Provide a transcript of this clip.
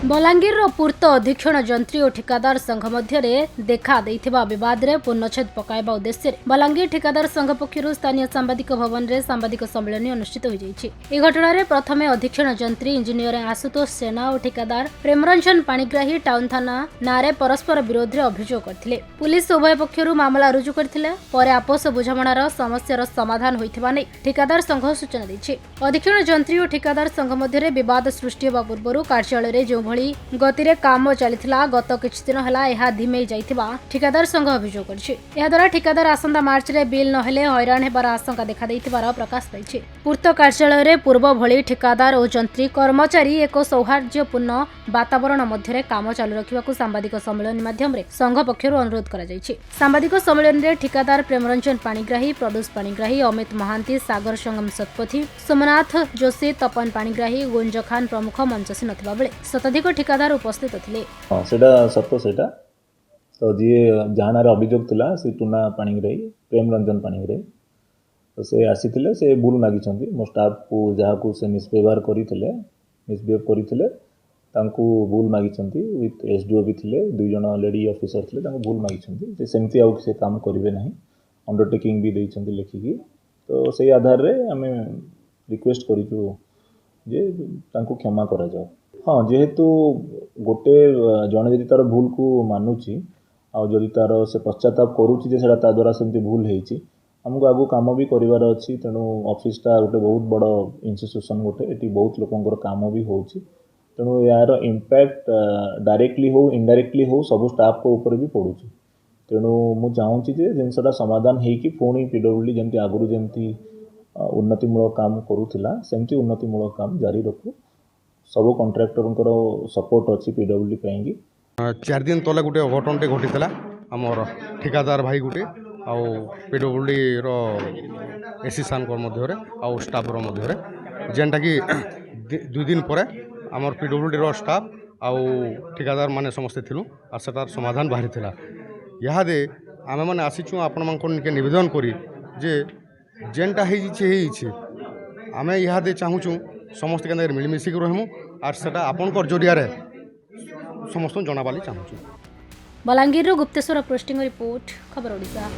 बलांगीर पूर्त अधीक्षण जंत्री और ठिकादार संघ मध्य देखा बद में पूर्णछेद पकाइबा उद्देश्य बलांगीर ठिकादार संघ पक्षर स्थानीय सांबादिक भवन में सांबादिक सम्मेलन अनुष्ठित हो घटन प्रथम अधीक्षण जंत्री इंजीनियर आशुतोष सेना और ठिकादार प्रेमरंजन पाणिग्राही टाउन थाना नारे परस्पर विरोध में अभियोग करते पुलिस उभय पक्षर मामला रुजु करथिले पर आपस बुझामणार समस्यार समाधान होइथिबा नै ठिकादार संघ सूचना दैछि। अधीक्षण जंत्री और ठिकादार संघ मध्य विवाद सृष्टि होगा पूर्व कार्यालय जो गति रे काम चलीथिला गत किछि दिन हला एहा धिमेई जाइथिबा ठिकादार संघ अभियोग करछि। एहा द्वारा ठिकादार आसंता मार्च रे बिल नहेले हैरान हेबार आशंका देखा दैथिबार प्रकाश पाइछि। पूर्त कार्यालय रे पूर्व भली ठिकादार और जंत्री कर्मचारी एक सौहार्द्यपूर्ण वातावरण मध्य काम चालू रखिबाकू सांबादिक सम्मेलन माध्यम रे संघ पक्षरु अनुरोध करा जाइछि। सांबादिक सम्मेलन रे ठिकादार प्रेमरंजन पाणिग्राही प्रदोष पाणिग्राही अमित महांती सागर संगम सतपथी सोमनाथ जोशी तपन पाणिग्राही गुंज खान प्रमुख मंचसी नथिबा बेले शताधिक ठिकादार उपस्थित थिले। सेटा सत्य सेटा तो जी जहानार अभियोग थिला से टुना पाणिग्राही प्रेमरंजन पाणिग्राही तो से आसीथिले से भूल मागिछंती मो स्टाफ को जहा को से मिसबिहेव करिथिले तांको भूल मागिछंती विथ एसडीओ भी थिले दुई जण लेडी ऑफिसर थिले तांको भूल मागिछंती जे सेमती आउ से काम करिवे नाही अंडरटेकिंग भी दैछंती लेखिकी तो से आधार रे हमें रिक्वेस्ट करिछु जे तांको क्षमा करा जाओ। हाँ जेहेतु गोटे जड़े जदि तार भूल को मानुची आदि तार से पश्चाताप करुच्ची जे सेटा ता द्वारा सेमती भूल होईची हमको आगु काम भी करिवार अछि तेणु ऑफिसटा गोटे बहुत बड़ इंस्टीट्यूशन गोटे एटी बहुत लोकंकर काम भी होउची तेणु यार इम्पैक्ट डायरेक्टली हो इनडायरेक्टली हो सब स्टाफ को ऊपर भी पड़ुची तेणु मु चाहूँगी जे जिनसटा समाधान होईकी पुणी पीडब्ल्यूडी जेमती आगुरु जेमती उन्नतिमूलक काम करूथिला सेमती उन्नतिमूलक काम जारी रखू सब कॉन्ट्रैक्टर सपोर्ट अच्छी पीडब्ल्यूडी पाएंगी। 4 दिन तले गोटे अघटनटे घटीला आमर ठिकादार भाई गोटे आउ पीडब्ल्यूडी रो एसीसान मध्य आउ स्टाफ रो मध्य जेनटा कि 2 दिन पर आमर पीडब्ल्यूडी रो स्टाफ आउ ठिकादार माने समस्ते थिलु आर सेटार समाधान बाहरी थिला। यादे आमे माने आसीछु आपण मानक निवेदन करी जे जेनटा हे आमे यादे चाहूछु समस्त के मिलमिशिक रहमु आर सेटा आपनकर जरिया रे समस्त जनाबाली चाहूछु। बलांगीर गुप्तेश्वर पोस्टिंग रिपोर्ट खबर ओडिशा।